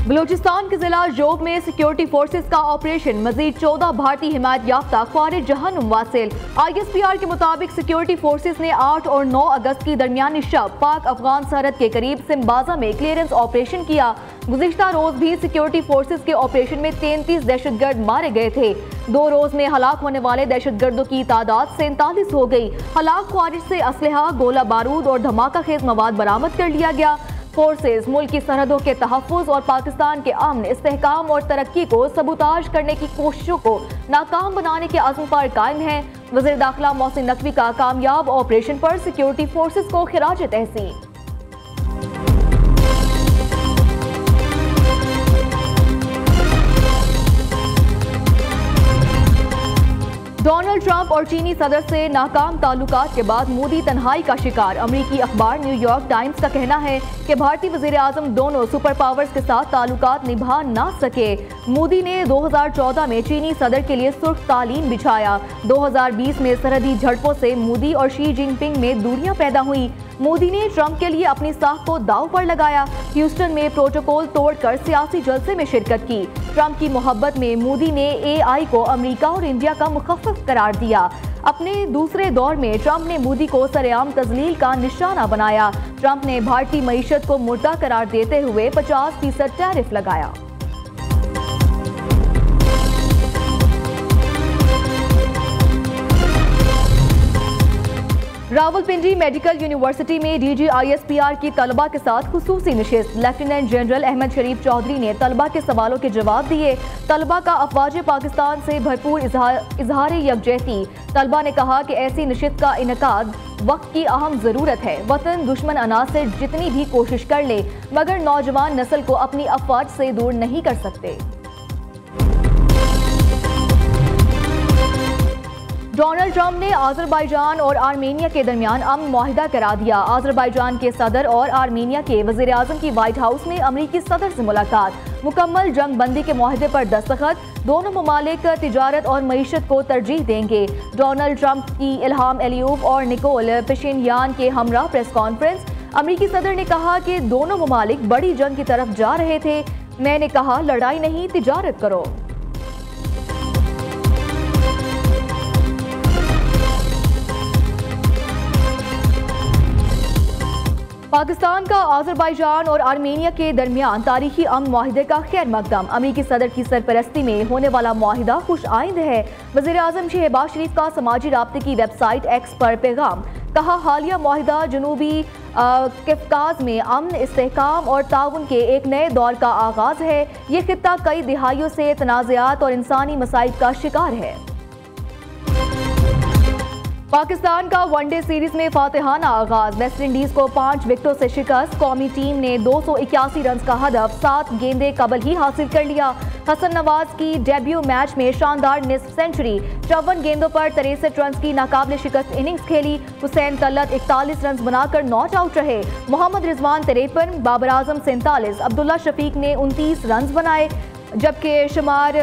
बलूचिस्तान के जिला जोब में सिक्योरिटी फोर्सेस का ऑपरेशन, मजीद 14 भारतीय हिमायत याफ्ता ख्वारिज जहन्नुम वासिल। ISPR के मुताबिक सिक्योरिटी फोर्सेस ने 8 और 9 अगस्त की दरमियानी शब पाक अफगान सरहद के करीब सिम्बाजा में क्लियरेंस ऑपरेशन किया। गुज़िश्ता रोज भी सिक्योरिटी फोर्सेस के ऑपरेशन में 33 दहशतगर्द मारे गए थे। 2 रोज में हलाक होने वाले दहशतगर्दों की तादाद 47 हो गई। हलाक ख्वारिज से असलहा, गोला बारूद और धमाका खेज मवाद बरामद कर लिया गया। फोर्सेस मुल्क की सरहदों के तहफ़्फ़ुज़ और पाकिस्तान के अमन, इस्तेहकाम और तरक्की को सबूताज करने की कोशिशों को नाकाम बनाने के अज़्म पर कायम है। वज़ीर दाखिला मोहसिन नकवी का कामयाब ऑपरेशन पर सिक्योरिटी फोर्सेस को खिराज तहसीन। डोनाल्ड ट्रंप और चीनी सदर से नाकाम ताल्लुकात के बाद मोदी तन्हाई का शिकार। अमरीकी अखबार न्यूयॉर्क टाइम्स का कहना है कि भारतीय वज़ीर आज़म दोनों सुपर पावर्स के साथ ताल्लुकात निभा ना सके। मोदी ने 2014 में चीनी सदर के लिए सुर्ख कालीन बिछाया। 2020 में सरहदी झड़पों से मोदी और शी जिनपिंग में दूरियां पैदा हुई। मोदी ने ट्रंप के लिए अपनी साख को दांव पर लगाया। ह्यूस्टन में प्रोटोकॉल तोड़कर सियासी जलसे में शिरकत की। ट्रंप की मोहब्बत में मोदी ने AI को अमेरिका और इंडिया का मुखफ़्फ़ करार दिया। अपने दूसरे दौर में ट्रंप ने मोदी को सरेआम तज़लील का निशाना बनाया। ट्रंप ने भारतीय मईशत को मुर्दा करार देते हुए 50% टैरिफ लगाया। रावलपिंडी मेडिकल यूनिवर्सिटी में DG ISPR की तलबा के साथ खुसूसी नशिस्त। लेफ्टिनेंट जनरल अहमद शरीफ चौधरी ने तलबा के सवालों के जवाब दिए। तलबा का अफवाज पाकिस्तान से भरपूर इजहार यकजहती। तलबा ने कहा कि ऐसी नशिस्त का इनकाद वक्त की अहम ज़रूरत है। वतन दुश्मन अनासर जितनी भी कोशिश कर ले मगर नौजवान नस्ल को अपनी अफवाज से दूर नहीं कर सकते। डोनाल्ड ट्रंप ने आज़रबाईजान और आर्मेनिया के दरमियान अमन मुआहिदा करा दिया। आज़रबाईजान के सदर और आर्मेनिया के वज़ीर आज़म की व्हाइट हाउस में अमरीकी सदर से मुलाकात। मुकम्मल जंग बंदी के मुआहिदे पर दस्तखत। दोनों ममालिक तिजारत और मईशत को तरजीह देंगे। डोनाल्ड ट्रंप की इल्हाम एलियोव और निकोल पेशिनयान के हमरा प्रेस कॉन्फ्रेंस। अमरीकी सदर ने कहा कि दोनों ममालिक बड़ी जंग की तरफ जा रहे थे। मैंने कहा लड़ाई नहीं, तिजारत करो। पाकिस्तान का आज़रबाईजान और आर्मेनिया के दरमियान तारीखी अमन मुआहिदे का खैर मकदम। अमरीकी सदर की सरपरस्ती में होने वाला मुआहिदा खुश आइंद है। वज़ीर आज़म शहबाज शरीफ का समाजी राब्ते की वेबसाइट X पर पैगाम। कहा हालिया मुआहिदा जनूबी कफ्काज में अमन, इस्तेहकाम और ताउन के एक नए दौर का आगाज है। ये खित्ता कई दिहाइयों से तनाज़ात और इंसानी मसाइब का शिकार है। पाकिस्तान का वनडे सीरीज में फातिहाना आगाज। वेस्ट इंडीज को 5 विकेटों से शिकस्त। कौमी टीम ने 281 रन का हदफ 7 गेंदे कबल ही हासिल कर लिया। हसन नवाज की डेब्यू मैच में शानदार निस्फ सेंचुरी। 54 गेंदों पर 63 रन की नाकाबिले शिकस्त इनिंग्स खेली। हुसैन तलत 41 रन बनाकर नॉट आउट रहे। मोहम्मद रिजवान 53, बाबर आजम 47, अब्दुल्ला शफीक ने 29 रन बनाए। जबकि शुमार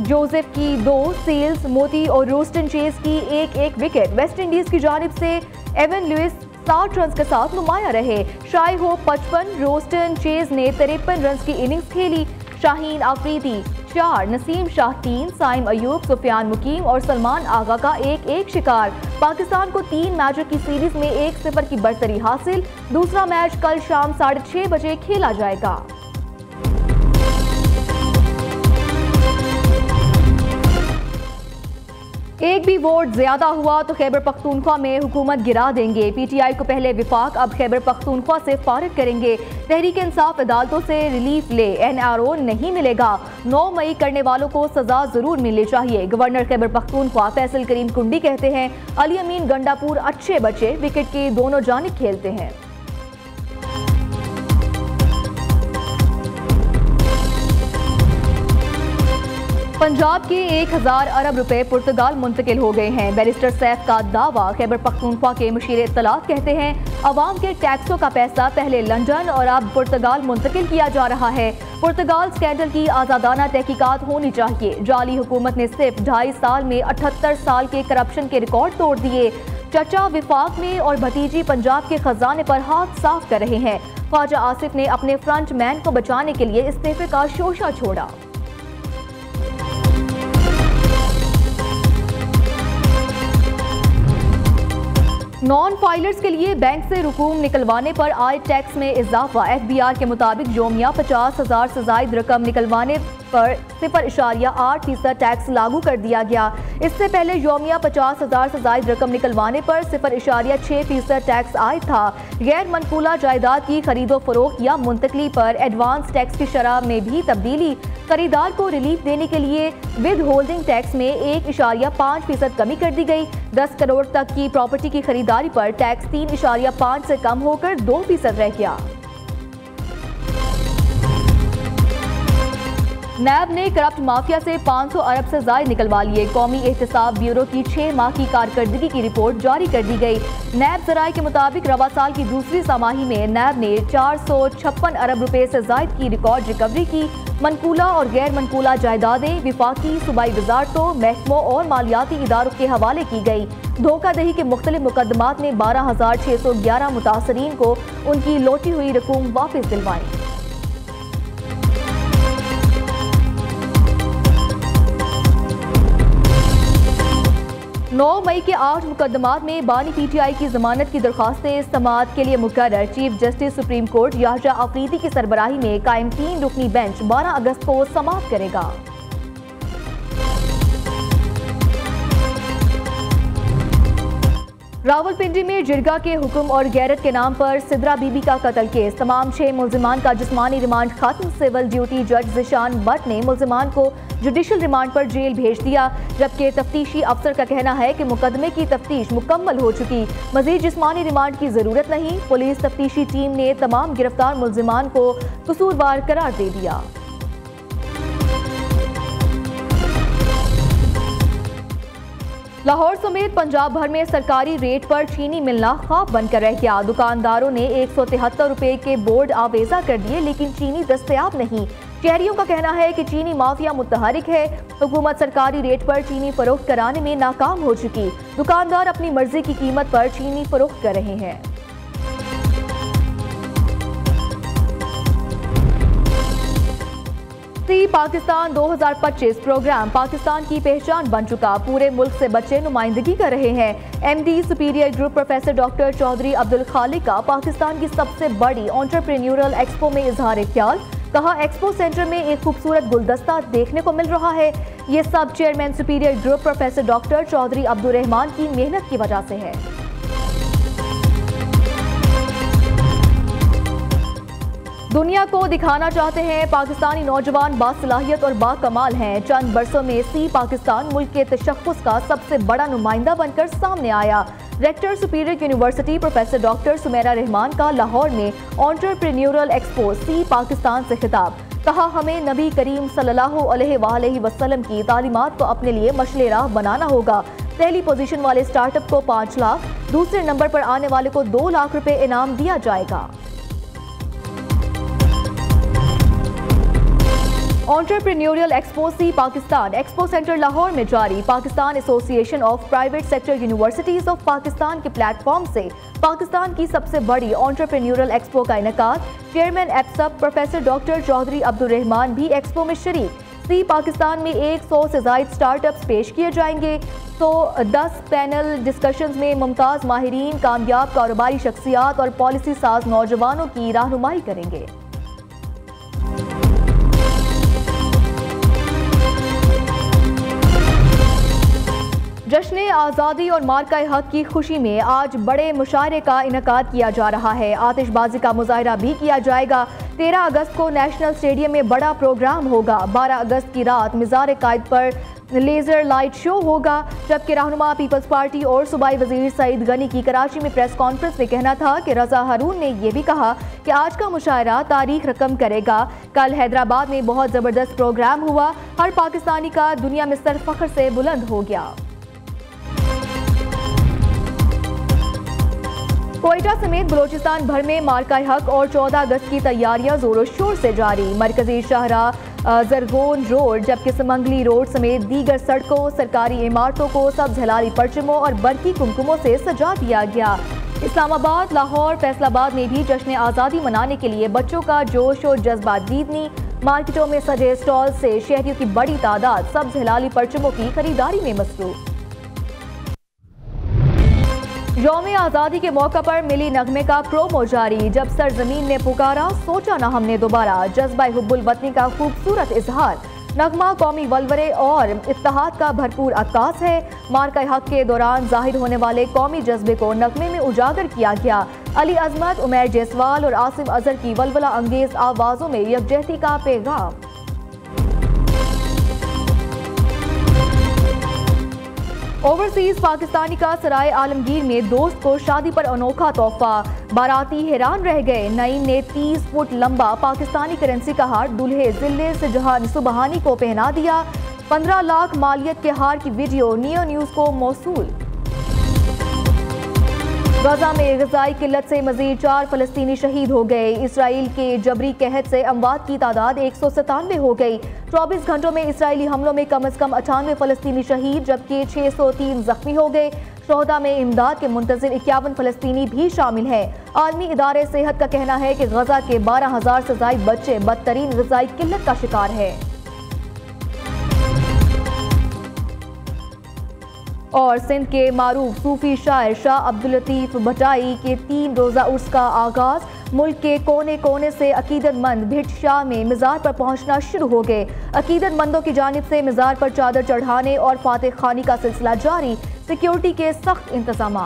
जोसेफ की 2, सील्स, मोती और रोस्टन चेज की एक विकेट। वेस्ट इंडीज की जानिब से एवन लुइस 60 रन के साथ नुमाया रहे। शाई होप 55, रोस्टन चेज ने 53 रन की इनिंग्स खेली। शाहीन आफरीदी 4, नसीम शाह 3, साइम अयूब, सुफियान मुकीम और सलमान आगा का एक शिकार। पाकिस्तान को 3 मैचों की सीरीज में 1-0 की बढ़तरी हासिल। दूसरा मैच कल शाम 6:30 बजे खेला जाएगा। एक भी वोट ज्यादा हुआ तो खैबर पख्तूनख्वा में हुकूमत गिरा देंगे। PTI को पहले विफाक, अब खैबर पख्तूनख्वा से फारिग करेंगे। तहरीक इंसाफ अदालतों से रिलीफ ले, NRO नहीं मिलेगा। 9 मई करने वालों को सजा जरूर मिलनी चाहिए। गवर्नर खैबर पख्तूनख्वा फैसल करीम कुंडी कहते हैं अली अमीन गंडापुर अच्छे बच्चे विकेट के दोनों जानिब खेलते हैं। पंजाब के 1000 अरब रुपए पुर्तगाल मुंतकिल हो गए हैं। बैरिस्टर सैफ का दावा। खैबर पख्तूनख्वा के मुशीर इत्तलात कहते हैं अवाम के टैक्सों का पैसा पहले लंदन और अब पुर्तगाल मुंतकिल किया जा रहा है। पुर्तगाल स्कैंडल की आज़ादाना तहकीकात होनी चाहिए। जाली हुकूमत ने सिर्फ 2.5 साल में 78 साल के करप्शन के रिकॉर्ड तोड़ दिए। चचा विफाक में और भतीजी पंजाब के खजाने पर हाथ साफ कर रहे हैं। ख्वाजा आसिफ ने अपने फ्रंट मैन को बचाने के लिए इस्तीफे का शोशा छोड़ा। नॉन फाइलर्स के लिए बैंक से रकूम निकलवाने पर आए टैक्स में इजाफा। FBI के मुताबिक योमिया 50,000 से जायद रकम निकलवाने पर 0.8% टैक्स लागू कर दिया गया। इससे पहले योमिया 50,000 से जायद रकम निकलवाने पर 0.6% टैक्स आयद था। गैर मनकूला जायदाद की खरीदो फरोख्त या मुंतकली पर एडवांस टैक्स की शरह में भी तब्दीली। खरीदार को रिलीफ देने के लिए विद होल्डिंग टैक्स में 1.5% कमी कर दी गई। 10 करोड़ तक की प्रॉपर्टी की खरीदारी पर टैक्स 3.5 से कम होकर 2% रह गया। नैब ने करप्ट माफिया से 500 अरब से ज्यादा निकलवा लिए। कौमी एहतसाब ब्यूरो की 6 माह की कारकर्दगी की रिपोर्ट जारी कर दी गई। नैब जराये के मुताबिक रवा साल की दूसरी समाही में नैब ने 456 अरब रुपए से ज्यादा की रिकॉर्ड रिकवरी की। मनकूला और गैर मनकूला जायदादें विफाकी सूबाई वजारतों, महकमों और मालियाती इदारों के हवाले की गई। धोखाधही के मुख्तलिफ मुकदमात में 12,611 मुतासरीन को उनकी लौटी हुई रकूम वापस दिलवाई। 9 मई के 8 मुकदमात में बानी PTI की जमानत की दरख्वास्तें समाअत के लिए मुकर्रर। Chief justice supreme court Yahya Afridi की सरबराही में कायम 3 रुकनी बेंच 12 अगस्त को समाअत करेगा। रावलपिंडी में जिरगा के हुक्म और गैरत के नाम पर सिद्रा बीबी का कत्ल केस। तमाम 6 मुल्जिमान का जिस्मानी रिमांड खत्म। सिविल ड्यूटी जज जिशान भट्ट ने मुल्जिमान को जुडिशल रिमांड पर जेल भेज दिया, जबकि तफ्तीशी अफसर का कहना है कि मुकदमे की तफ्तीश मुकम्मल हो चुकी, मजीद जिस्मानी रिमांड की जरूरत नहीं। पुलिस तफ्तीशी टीम ने तमाम गिरफ्तार मुल्जिमान को कसूरवार करार दे दिया। लाहौर समेत पंजाब भर में सरकारी रेट पर चीनी मिलना ख्वाब बनकर रह गया। दुकानदारों ने 173 रुपए के बोर्ड आवेजा कर दिए, लेकिन चीनी दस्तयाब नहीं। शहरियों का कहना है कि चीनी माफिया मुतहरिक है। हुकूमत सरकारी रेट पर चीनी फरोख्त कराने में नाकाम हो चुकी। दुकानदार अपनी मर्जी की कीमत पर चीनी फरोख्त कर रहे हैं। सी पाकिस्तान 2025 प्रोग्राम पाकिस्तान की पहचान बन चुका। पूरे मुल्क से बच्चे नुमाइंदगी कर रहे हैं। MD superior group professor doctor Chaudhry Abdul Khaliq का पाकिस्तान की सबसे बड़ी एंटरप्रेन्योरल एक्सपो में इजहार ख्याल। कहा, एक्सपो सेंटर में एक खूबसूरत गुलदस्ता देखने को मिल रहा है। ये सब chairman Superior group professor doctor Chaudhry Abdul Rehman की मेहनत की वजह से है। दुनिया को दिखाना चाहते हैं पाकिस्तानी नौजवान बासलाहियत और बाकमाल हैं। चंद बरसों में सी पाकिस्तान मुल्क के तशख्खुस का सबसे बड़ा नुमाइंदा बनकर सामने आया। Rector Superior University professor doctor Sumera Rehman का लाहौर में एंटरप्रेन्योरल एक्सपो सी पाकिस्तान से खिताब। कहा, हमें नबी करीम सल्लल्लाहु अलैहि वसल्लम की तालीमात को अपने लिए मशले राह बनाना होगा। पहली पोजीशन वाले स्टार्टअप को 5 लाख, दूसरे नंबर पर आने वाले को 2 लाख रुपए इनाम दिया जाएगा। एंटरप्रेन्योरियल एक्सपो सी पाकिस्तान एक्सपो सेंटर लाहौर में जारी। Pakistan association of private sector universities of Pakistan के प्लेटफॉर्म से पाकिस्तान की सबसे बड़ी एंटरप्रेन्योरियल एक्सपो का इनेकाद। चेयरमैन एप्सप प्रोफेसर डॉक्टर चौधरी अब्दुल रहमान भी एक्सपो में शरीक। सी पाकिस्तान में 100 से ज्यादा स्टार्टअप्स पेश किए जाएंगे। 10 पैनल डिस्कशंस में मुमताज माहिरीन, कामयाब कारोबारी शख्सियात और पॉलिसी साज नौजवानों की रहनुमाई करेंगे। जश्न आज़ादी और मार्का हक की खुशी में आज बड़े मुशायरे का इनेकाद किया जा रहा है। आतिशबाजी का मुजाहरा भी किया जाएगा। 13 अगस्त को नेशनल स्टेडियम में बड़ा प्रोग्राम होगा। 12 अगस्त की रात मिज़ार कायद पर लेजर लाइट शो होगा, जबकि रहनुमा पीपल्स पार्टी और सूबाई वजीर सईद गनी की कराची में प्रेस कॉन्फ्रेंस में कहना था कि रजा हारून ने यह भी कहा कि आज का मुशायरा तारीख रकम करेगा। कल हैदराबाद में बहुत ज़बरदस्त प्रोग्राम हुआ। हर पाकिस्तानी का दुनिया में सर फख्र से बुलंद हो गया। कोयटा समेत बलोचिस्तान भर में मार्का हक और 14 अगस्त की तैयारियां जोरों शोर से जारी। मरकजी शाहरा जरगोन रोड, जबकि समंगली रोड समेत दीगर सड़कों, सरकारी इमारतों को सब्ज हिलाली परचमों और बरकी कुमकुमों से सजा दिया गया। इस्लामाबाद, लाहौर, फैसलाबाद में भी जश्न आज़ादी मनाने के लिए बच्चों का जोश और जज्बा दीदनी। मार्केटों में सजे स्टॉल से शहरियों की बड़ी तादाद सब्ज हिलाली परचमों की खरीदारी में मसरूफ। यौम आज़ादी के मौका पर मिली नगमे का प्रोमो जारी। जब सरजमीन ने पुकारा, सोचा ना हमने दोबारा, जज्बा हुब्बुल वतनी का खूबसूरत इजहार। नगमा कौमी वलवरे और इत्तेहाद का भरपूर अक्कास है। मार्का हक के दौरान जाहिर होने वाले कौमी जज्बे को नगमे में उजागर किया गया। अली अजमत, उमैर जयसवाल और आसिम अजहर की वलवला अंगेज आवाज़ों में यकजहती का पैगाम। ओवरसीज पाकिस्तानी का सराय आलमगीर में दोस्त को शादी पर अनोखा तोहफा। बाराती हैरान रह गए। नईम ने 30 फुट लंबा पाकिस्तानी करेंसी का हार दूल्हे जिले से सुबहानी को पहना दिया। 15 लाख मालियत के हार की वीडियो नियो न्यूज को मौसूल। गजा में ग़िज़ाई किल्लत से मजीद 4 फ़लस्तीनी शहीद हो गए। इसराइल के जबरी कहत से अमवात की तादाद 197 हो गई। 24 घंटों में इसराइली हमलों में कम से कम 98 फ़लस्तीनी शहीद, जबकि 603 जख्मी हो गए। शोहदा में इमदाद के मुंतज़िर 51 फ़लस्तीनी भी शामिल हैं। आलमी इदारे सेहत का कहना है कि गजा के 12,000 से ज़ायद बच्चे बदतरीन ग़िज़ाई किल्लत का शिकार है। और सिंध के मारूफ सूफी शायर शाह अब्दुल लतीफ भटाई के 3 रोज़ा उर्स का आगाज। मुल्क के कोने कोने से अकीदतमंद भिट शाह में मिज़ार पर पहुंचना शुरू हो गए। अकीदतमंदों की जानिब से मिज़ार पर चादर चढ़ाने और फातिह खानी का सिलसिला जारी। सिक्योरिटी के सख्त इंतजाम।